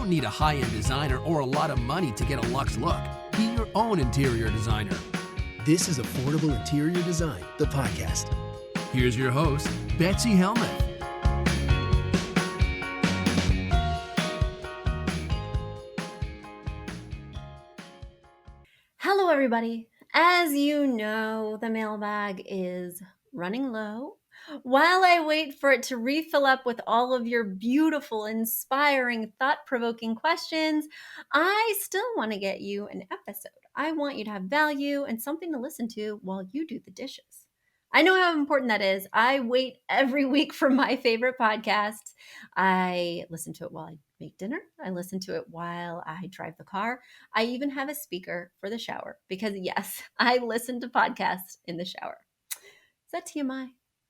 don't need a high-end designer or a lot of money to get a luxe look. Be your own interior designer. This is Affordable Interior Design, the podcast. Here's your host, Betsy Helmuth. Hello, everybody. As you know, the mailbag is running low. While I wait for it to refill up with all of your beautiful, inspiring, thought-provoking questions, I still want to get you an episode. I want you to have value and something to listen to while you do the dishes. I know how important that is. I wait every week for my favorite podcasts. I listen to it while I make dinner. I listen to it while I drive the car. I even have a speaker for the shower because, yes, I listen to podcasts in the shower. Is that TMI?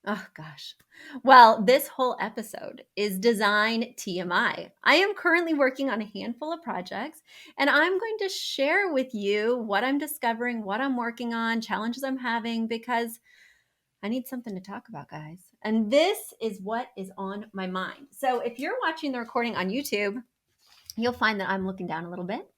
Oh, gosh. Well, this whole episode is design TMI. I am currently working on a handful of projects, and I'm going to share with you what I'm discovering, what I'm working on, challenges I'm having, because I need something to talk about, guys. And this is what is on my mind. So if you're watching the recording on YouTube, you'll find that I'm looking down a little bit.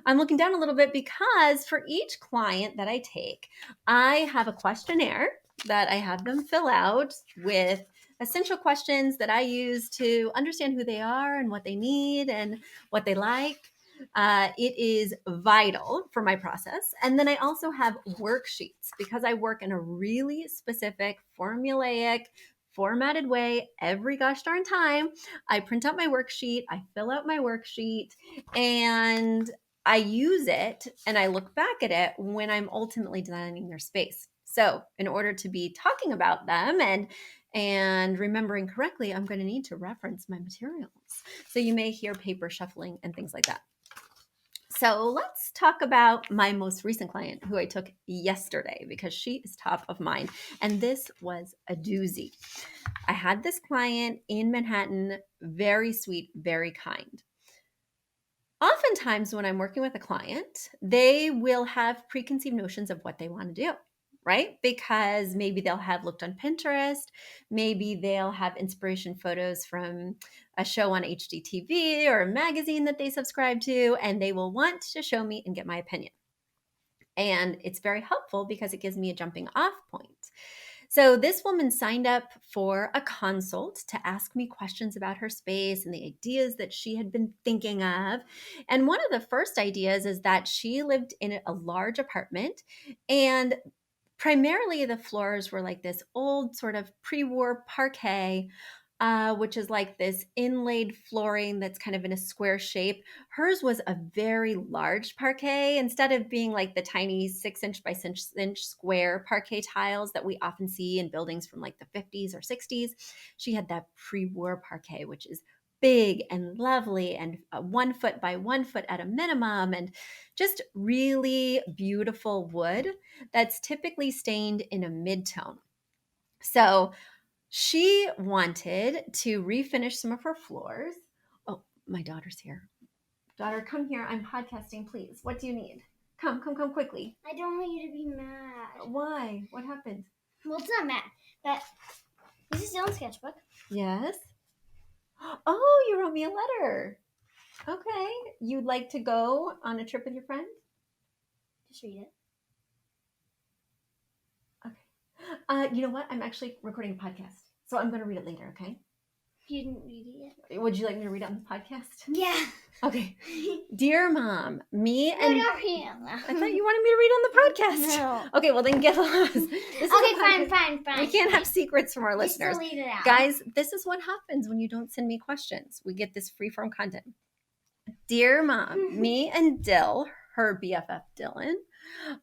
I'm looking down a little bit because for each client that I take, I have a questionnaire that I have them fill out with essential questions that I use to understand who they are and what they need and what they like. It is vital for my process. And then I also have worksheets because I work in a really specific, formulaic, formatted way every gosh darn time. I print out my worksheet, I fill out my worksheet, and I use it and I look back at it when I'm ultimately designing their space. So in order to be talking about them and remembering correctly, I'm going to need to reference my materials. So you may hear paper shuffling and things like that. So let's talk about my most recent client who I took yesterday because she is top of mind. And this was a doozy. I had this client in Manhattan, very sweet, very kind. Oftentimes when I'm working with a client, they will have preconceived notions of what they want to do, right? Because maybe they'll have looked on Pinterest, maybe they'll have inspiration photos from a show on HGTV or a magazine that they subscribe to, and they will want to show me and get my opinion. And it's very helpful because it gives me a jumping off point. So this woman signed up for a consult to ask me questions about her space and the ideas that she had been thinking of. And one of the first ideas is that she lived in a large apartment, and primarily the floors were like this old sort of pre-war parquet, which is like this inlaid flooring that's kind of in a square shape. Hers was a very large parquet. Instead of being like the tiny 6-inch by 6-inch square parquet tiles that we often see in buildings from like the 50s or 60s, she had that pre-war parquet, which is big and lovely and 1 foot by 1 foot at a minimum, and just really beautiful wood that's typically stained in a mid-tone. So she wanted to refinish some of her floors. Oh, my daughter's here. Daughter, come here. I'm podcasting, please. What do you need? Come quickly. I don't want you to be mad. Why? What happened? Well, it's not mad, but this is Dylan's sketchbook. Yes? Oh, you wrote me a letter. Okay. You'd like to go on a trip with your friend? Just read it. You know what? I'm actually recording a podcast, so I'm going to read it later, okay? You didn't read it yet? Would you like me to read it on the podcast? Yeah. Okay. Dear Mom, me and... No, don't read it. I thought you wanted me to read on the podcast. No. Okay, well then get lost. Fine. We can't have secrets from our You listeners. still leave it out. Guys, this is what happens when you don't send me questions. We get this free-form content. Dear Mom, me and Dill, her BFF Dylan,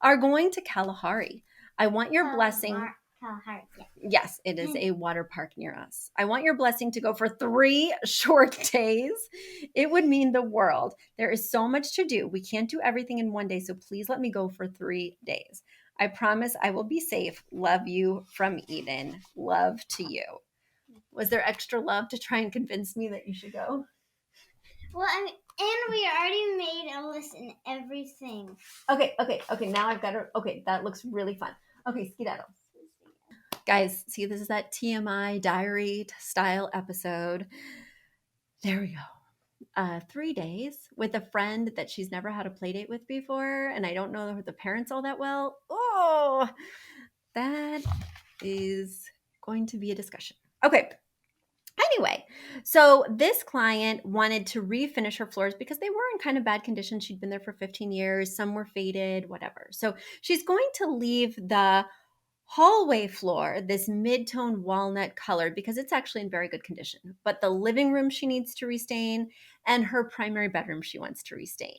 are going to Kalahari. I want your blessing. Kalahari, yeah. Yes, it is a water park near us. I want your blessing to go for 3 short days. It would mean the world. There is so much to do. We can't do everything in 1 day, so please let me go for 3 days. I promise I will be safe. Love you from Eden. Love to you. Was there extra love to try and convince me that you should go? Well, I mean, and we already made a list and everything. Okay. Now I've got to. Okay, that looks really fun. Okay, skedaddle. Guys, see, this is that TMI diary style episode. There we go. 3 days with a friend that she's never had a play date with before, and I don't know the parents all that well. Oh, that is going to be a discussion. Okay. Anyway, so this client wanted to refinish her floors because they were in kind of bad condition. She'd been there for 15 years. Some were faded, whatever. So she's going to leave the hallway floor this mid-tone walnut color because it's actually in very good condition. But the living room she needs to restain, and her primary bedroom she wants to restain.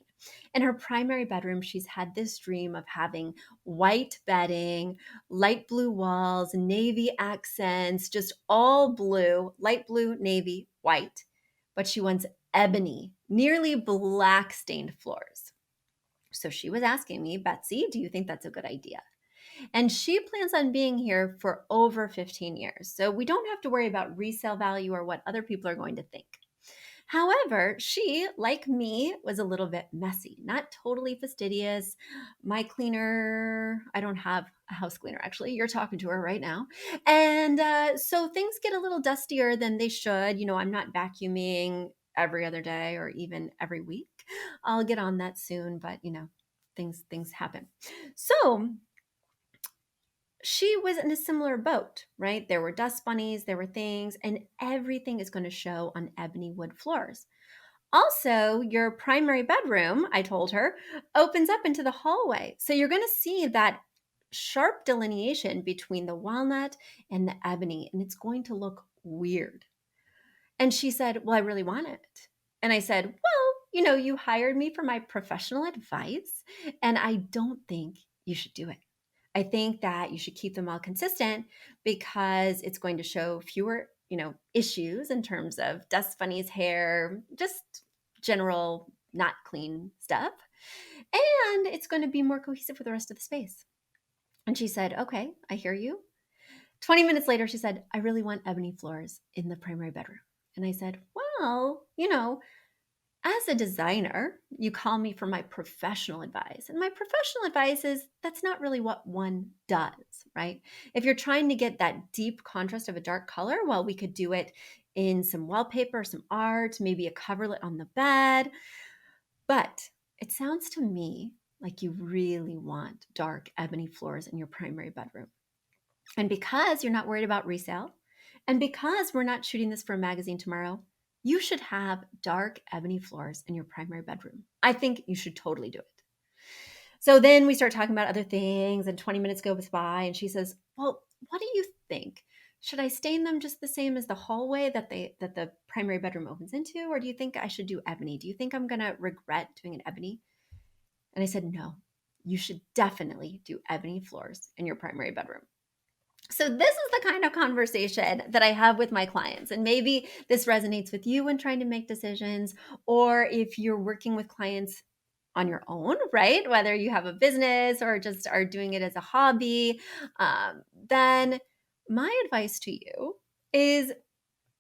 In her primary bedroom, she's had this dream of having white bedding, light blue walls, navy accents, just all blue, light blue, navy, white. But she wants ebony, nearly black stained floors. So she was asking me, Betsy, do you think that's a good idea? And she plans on being here for over 15 years. So we don't have to worry about resale value or what other people are going to think. However, she, like me, was a little bit messy, not totally fastidious. My cleaner, I don't have a house cleaner, actually. You're talking to her right now. And so things get a little dustier than they should. You know, I'm not vacuuming every other day or even every week. I'll get on that soon, but you know, things happen. So she was in a similar boat, right? There were dust bunnies, there were things, and everything is going to show on ebony wood floors. Also, your primary bedroom, I told her, opens up into the hallway. So you're going to see that sharp delineation between the walnut and the ebony, and it's going to look weird. And she said, well, I really want it. And I said, well, you know, you hired me for my professional advice, and I don't think you should do it. I think that you should keep them all consistent because it's going to show fewer, you know, issues in terms of dust bunnies, hair, just general not clean stuff. And it's going to be more cohesive with the rest of the space. And she said, okay, I hear you. 20 minutes later, she said, I really want ebony floors in the primary bedroom. And I said, well, you know, as a designer, you call me for my professional advice. And my professional advice is that's not really what one does, right? If you're trying to get that deep contrast of a dark color, well, we could do it in some wallpaper, some art, maybe a coverlet on the bed. But it sounds to me like you really want dark ebony floors in your primary bedroom. And because you're not worried about resale, and because we're not shooting this for a magazine tomorrow, you should have dark ebony floors in your primary bedroom. I think you should totally do it. So then we start talking about other things, and 20 minutes goes by, and she says, well, what do you think? Should I stain them just the same as the hallway that the primary bedroom opens into? Or do you think I should do ebony? Do you think I'm going to regret doing an ebony? And I said, no, you should definitely do ebony floors in your primary bedroom. So this is the kind of conversation that I have with my clients. And maybe this resonates with you when trying to make decisions, or if you're working with clients on your own, right? Whether you have a business or just are doing it as a hobby, then my advice to you is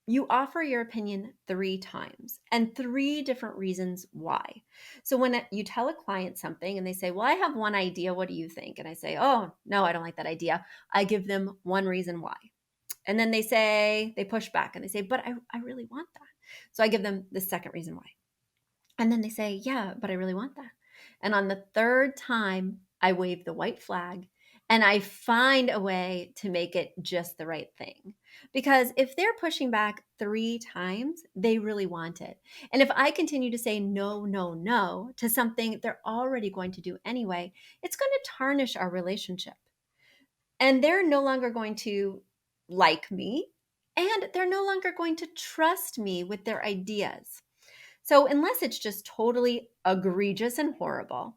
you offer your opinion 3 times and 3 different reasons why. So when you tell a client something and they say, well, I have one idea, what do you think? And I say, oh, no, I don't like that idea. I give them 1 reason why. And then they push back and they say, but I really want that. So I give them the second reason why. And then they say, yeah, but I really want that. And on the 3rd time, I wave the white flag and I find a way to make it just the right thing. Because if they're pushing back 3 times, they really want it. And if I continue to say no, no, no to something they're already going to do anyway, it's going to tarnish our relationship. And they're no longer going to like me, and they're no longer going to trust me with their ideas. So unless it's just totally egregious and horrible,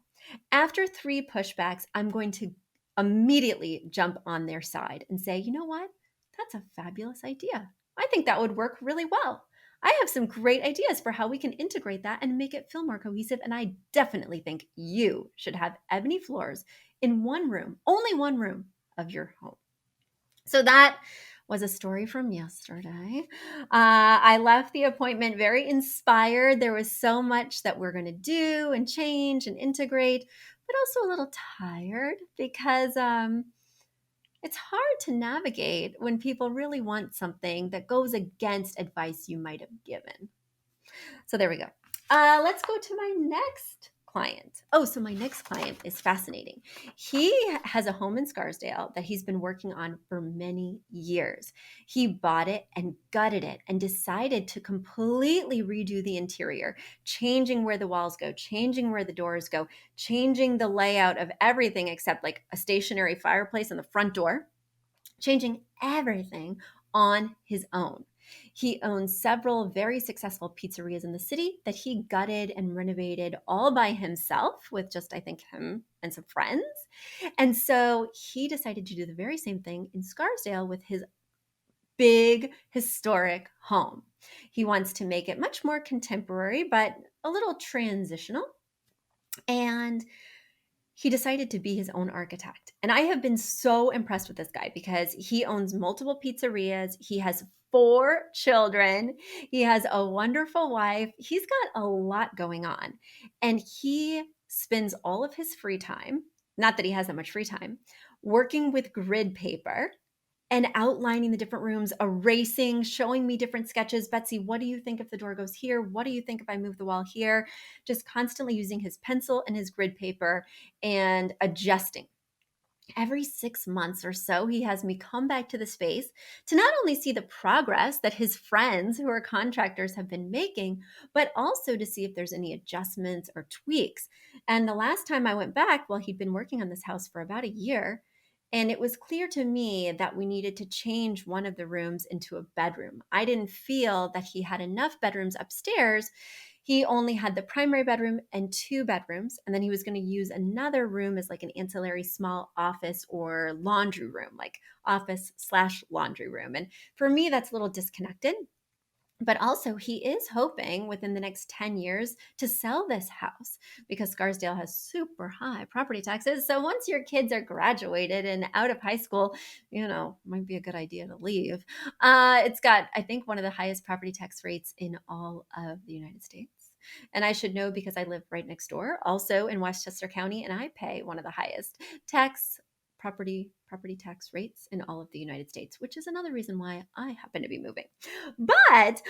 after 3 pushbacks, I'm going to immediately jump on their side and say, you know what? That's a fabulous idea. I think that would work really well. I have some great ideas for how we can integrate that and make it feel more cohesive. And I definitely think you should have ebony floors in 1 room, only 1 room of your home. So that was a story from yesterday. I left the appointment very inspired. There was so much that we're going to do and change and integrate, but also a little tired because it's hard to navigate when people really want something that goes against advice you might have given. So there we go. Let's go to my next client. Oh, so my next client is fascinating. He has a home in Scarsdale that he's been working on for many years. He bought it and gutted it and decided to completely redo the interior, changing where the walls go, changing where the doors go, changing the layout of everything except like a stationary fireplace on the front door, changing everything on his own. He owns several very successful pizzerias in the city that he gutted and renovated all by himself with just, I think, him and some friends. And so he decided to do the very same thing in Scarsdale with his big historic home. He wants to make it much more contemporary, but a little transitional. And he decided to be his own architect. And I have been so impressed with this guy because he owns multiple pizzerias. He has 4 children. He has a wonderful wife. He's got a lot going on. And he spends all of his free time, not that he has that much free time, working with grid paper and outlining the different rooms, erasing, showing me different sketches. Betsy, what do you think if the door goes here? What do you think if I move the wall here? Just constantly using his pencil and his grid paper and adjusting. Every 6 months or so, he has me come back to the space to not only see the progress that his friends who are contractors have been making, but also to see if there's any adjustments or tweaks. And the last time I went back, well, he'd been working on this house for about a year. And it was clear to me that we needed to change one of the rooms into a bedroom. I didn't feel that he had enough bedrooms upstairs. He only had the primary bedroom and 2 bedrooms, and then he was going to use another room as like an ancillary small office or laundry room, like office/laundry room. And for me, that's a little disconnected. But also, he is hoping within the next 10 years to sell this house because Scarsdale has super high property taxes. So once your kids are graduated and out of high school, might be a good idea to leave. It's got, I think, one of the highest property tax rates in all of the United States. And I should know because I live right next door, also in Westchester County, and I pay one of the highest property tax rates in all of the United States, which is another reason why I happen to be moving. But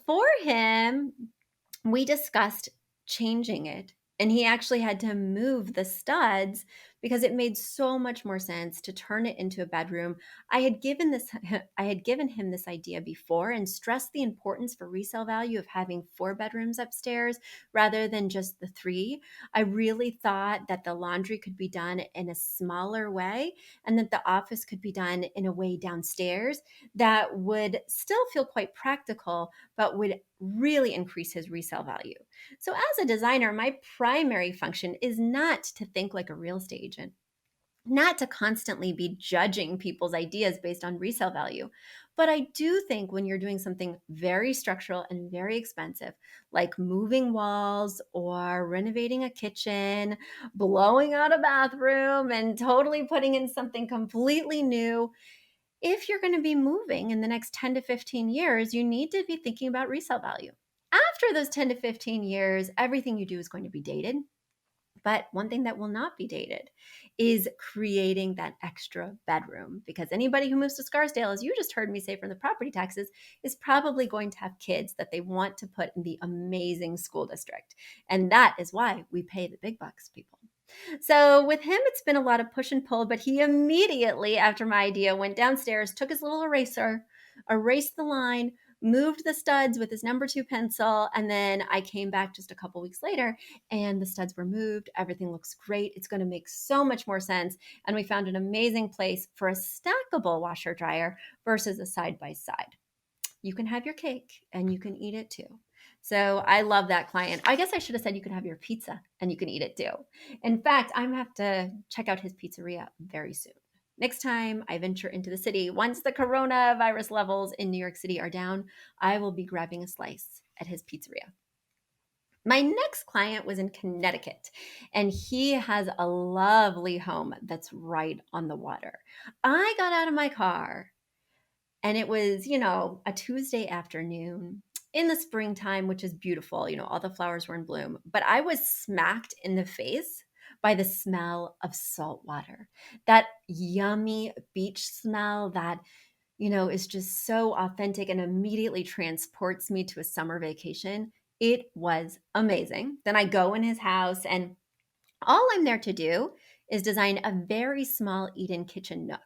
for him, we discussed changing it. And he actually had to move the studs because it made so much more sense to turn it into a bedroom. I had given him this idea before and stressed the importance for resale value of having 4 bedrooms upstairs rather than just the 3. I really thought that the laundry could be done in a smaller way and that the office could be done in a way downstairs that would still feel quite practical, but would really increase his resale value. So as a designer, my primary function is not to think like a real estate agent, not to constantly be judging people's ideas based on resale value. But I do think when you're doing something very structural and very expensive, like moving walls or renovating a kitchen, blowing out a bathroom, and totally putting in something completely new, if you're going to be moving in the next 10 to 15 years, you need to be thinking about resale value. After those 10 to 15 years, everything you do is going to be dated. But one thing that will not be dated is creating that extra bedroom, because anybody who moves to Scarsdale, as you just heard me say from the property taxes, is probably going to have kids that they want to put in the amazing school district. And that is why we pay the big bucks, people. So with him, it's been a lot of push and pull, but he immediately, after my idea, went downstairs, took his little eraser, erased the line, moved the studs with his number 2 pencil, and then I came back just a couple weeks later and the studs were moved. Everything looks great. It's going to make so much more sense. And we found an amazing place for a stackable washer dryer versus a side by side. You can have your cake and you can eat it too. So I love that client. I guess I should have said you can have your pizza and you can eat it too. In fact, I'm going to have to check out his pizzeria very soon. Next time I venture into the city, once the coronavirus levels in New York City are down, I will be grabbing a slice at his pizzeria. My next client was in Connecticut, and he has a lovely home that's right on the water. I got out of my car and it was, a Tuesday afternoon in the springtime, which is beautiful. All the flowers were in bloom. But I was smacked in the face by the smell of salt water, that yummy beach smell that, is just so authentic and immediately transports me to a summer vacation It was amazing. Then I go in his house, and all I'm there to do is design a very small eat-in kitchen nook.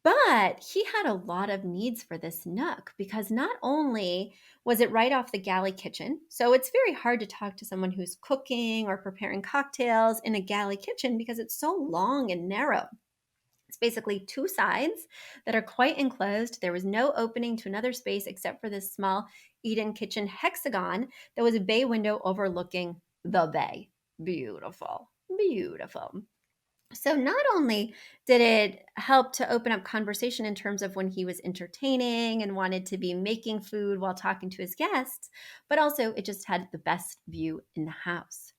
But he had a lot of needs for this nook because not only was it right off the galley kitchen, so it's very hard to talk to someone who's cooking or preparing cocktails in a galley kitchen because it's so long and narrow. It's basically two sides that are quite enclosed. There was no opening to another space except for this small eat-in kitchen hexagon that was a bay window overlooking the bay. Beautiful, beautiful. So not only did it help to open up conversation in terms of when he was entertaining and wanted to be making food while talking to his guests, but also it just had the best view in the house.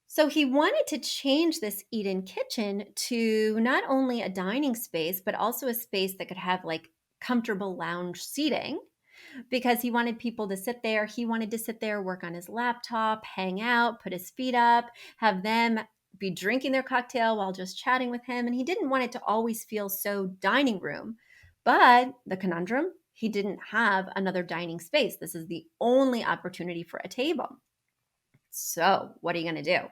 So he wanted to change this eat-in kitchen to not only a dining space, but also a space that could have like comfortable lounge seating because he wanted people to sit there. He wanted to sit there, work on his laptop, hang out, put his feet up, have them be drinking their cocktail while just chatting with him. And he didn't want it to always feel so dining room. But the conundrum, he didn't have another dining space. This is the only opportunity for a table. So what are you going to do?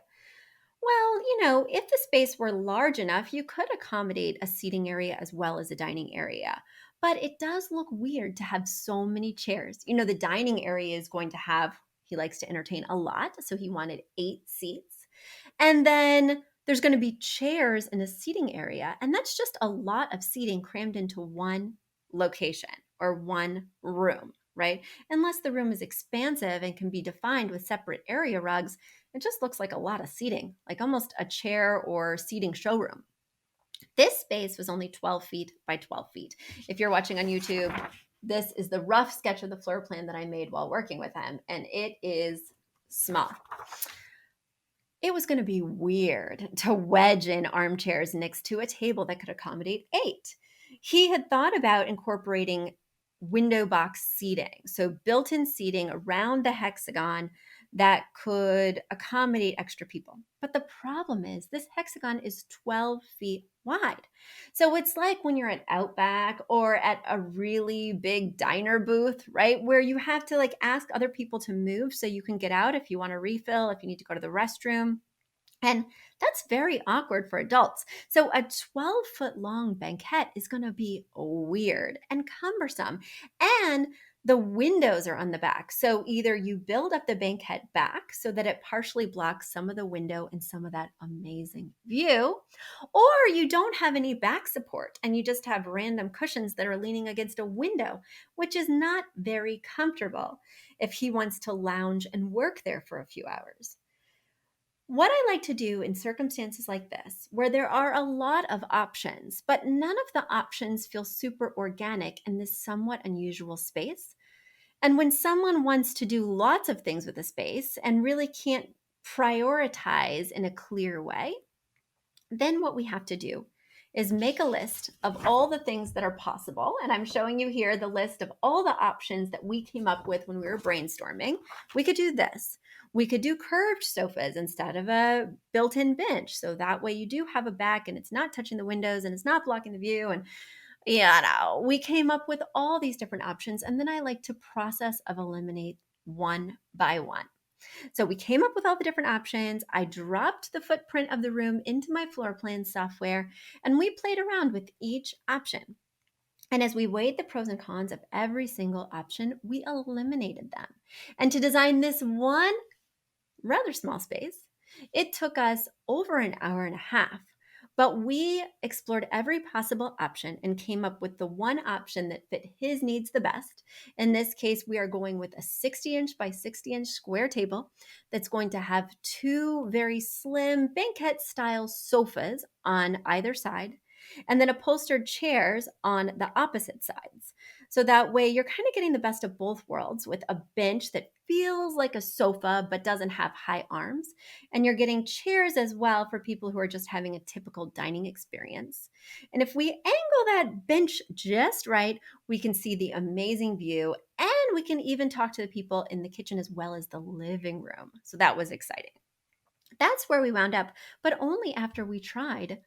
Well, if the space were large enough, you could accommodate a seating area as well as a dining area. But it does look weird to have so many chairs. The dining area is going to have, he likes to entertain a lot, so he wanted 8 seats. And then there's going to be chairs in a seating area. And that's just a lot of seating crammed into one location or one room, right? Unless the room is expansive and can be defined with separate area rugs, it just looks like a lot of seating, like almost a chair or seating showroom. This space was only 12 feet by 12 feet. If you're watching on YouTube, this is the rough sketch of the floor plan that I made while working with him, and it is small. It was going to be weird to wedge in armchairs next to a table that could accommodate 8. He had thought about incorporating window box seating, so built-in seating around the hexagon that could accommodate extra people. But the problem is this hexagon is 12 feet wide. So it's like when you're at Outback or at a really big diner booth, right? Where you have to ask other people to move so you can get out if you want to refill, if you need to go to the restroom. And that's very awkward for adults. So a 12-foot long banquette is going to be weird and cumbersome. And the windows are on the back. So either you build up the banquette back so that it partially blocks some of the window and some of that amazing view, or you don't have any back support and you just have random cushions that are leaning against a window, which is not very comfortable if he wants to lounge and work there for a few hours. What I like to do in circumstances like this, where there are a lot of options, but none of the options feel super organic in this somewhat unusual space, and when someone wants to do lots of things with a space and really can't prioritize in a clear way, then what we have to do is make a list of all the things that are possible. And I'm showing you here the list of all the options that we came up with when we were brainstorming. We could do this. We could do curved sofas instead of a built-in bench. So that way you do have a back and it's not touching the windows and it's not blocking the view. And we came up with all these different options. And then I like to process of eliminate one by one. So we came up with all the different options. I dropped the footprint of the room into my floor plan software, and we played around with each option. And as we weighed the pros and cons of every single option, we eliminated them. And to design this one rather small space, it took us over an hour and a half. But we explored every possible option and came up with the one option that fit his needs the best. In this case, we are going with a 60-inch by 60-inch square table that's going to have 2 very slim banquette-style sofas on either side, and then upholstered chairs on the opposite sides. So that way you're kind of getting the best of both worlds with a bench that feels like a sofa but doesn't have high arms. And you're getting chairs as well for people who are just having a typical dining experience. And if we angle that bench just right, we can see the amazing view, and we can even talk to the people in the kitchen as well as the living room. So that was exciting. That's where we wound up, but only after we tried,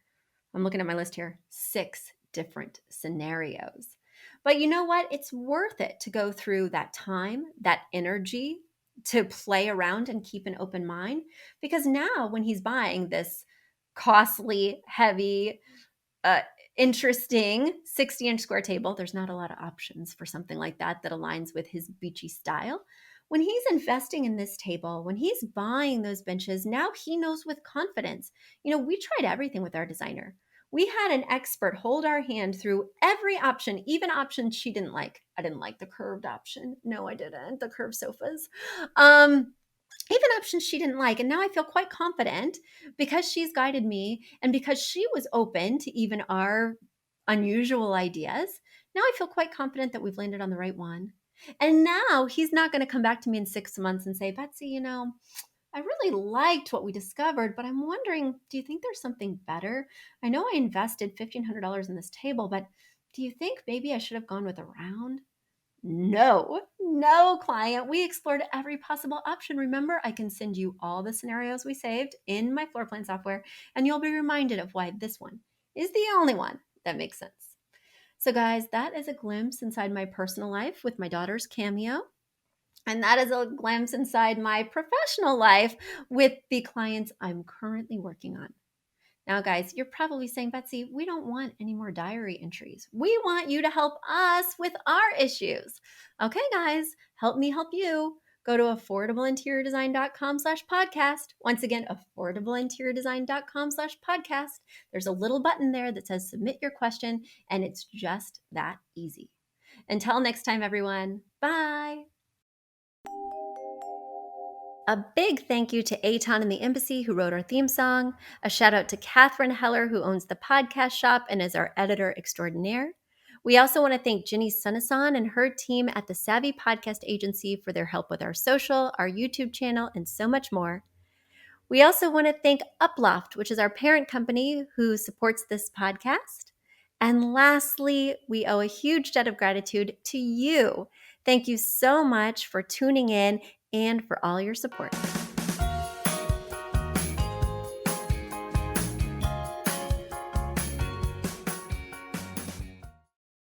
I'm looking at my list here, 6 different scenarios. But you know what? It's worth it to go through that time, that energy, to play around and keep an open mind, because now when he's buying this costly, heavy, uh, interesting 60-inch square table, there's not a lot of options for something like that aligns with his beachy style. When he's investing in this table, when he's buying those benches, now he knows with confidence. We tried everything with our designer. We had an expert hold our hand through every option, even options she didn't like. I didn't like the curved option. No, I didn't. The curved sofas. Even options she didn't like. And now I feel quite confident because she's guided me and because she was open to even our unusual ideas. Now I feel quite confident that we've landed on the right one. And now he's not going to come back to me in 6 months and say, Betsy, I really liked what we discovered, but I'm wondering, do you think there's something better? I know I invested $1,500 in this table, but do you think maybe I should have gone with a round? No, client. We explored every possible option. Remember, I can send you all the scenarios we saved in my floor plan software, and you'll be reminded of why this one is the only one that makes sense. So, guys, that is a glimpse inside my personal life with my daughter's Cameo. And that is a glimpse inside my professional life with the clients I'm currently working on. Now, guys, you're probably saying, Betsy, we don't want any more diary entries. We want you to help us with our issues. Okay, guys, help me help you. Go to affordableinteriordesign.com/podcast. Once again, affordableinteriordesign.com/podcast. There's a little button there that says submit your question, and it's just that easy. Until next time, everyone, bye. A big thank you to Aton and the Embassy, who wrote our theme song. A shout out to Catherine Heller, who owns the podcast shop and is our editor extraordinaire. We also want to thank Ginny Sunasan and her team at the Savvy Podcast Agency for their help with our social, our YouTube channel, and so much more. We also want to thank Uploft, which is our parent company who supports this podcast. And lastly, we owe a huge debt of gratitude to you. Thank you so much for tuning in and for all your support.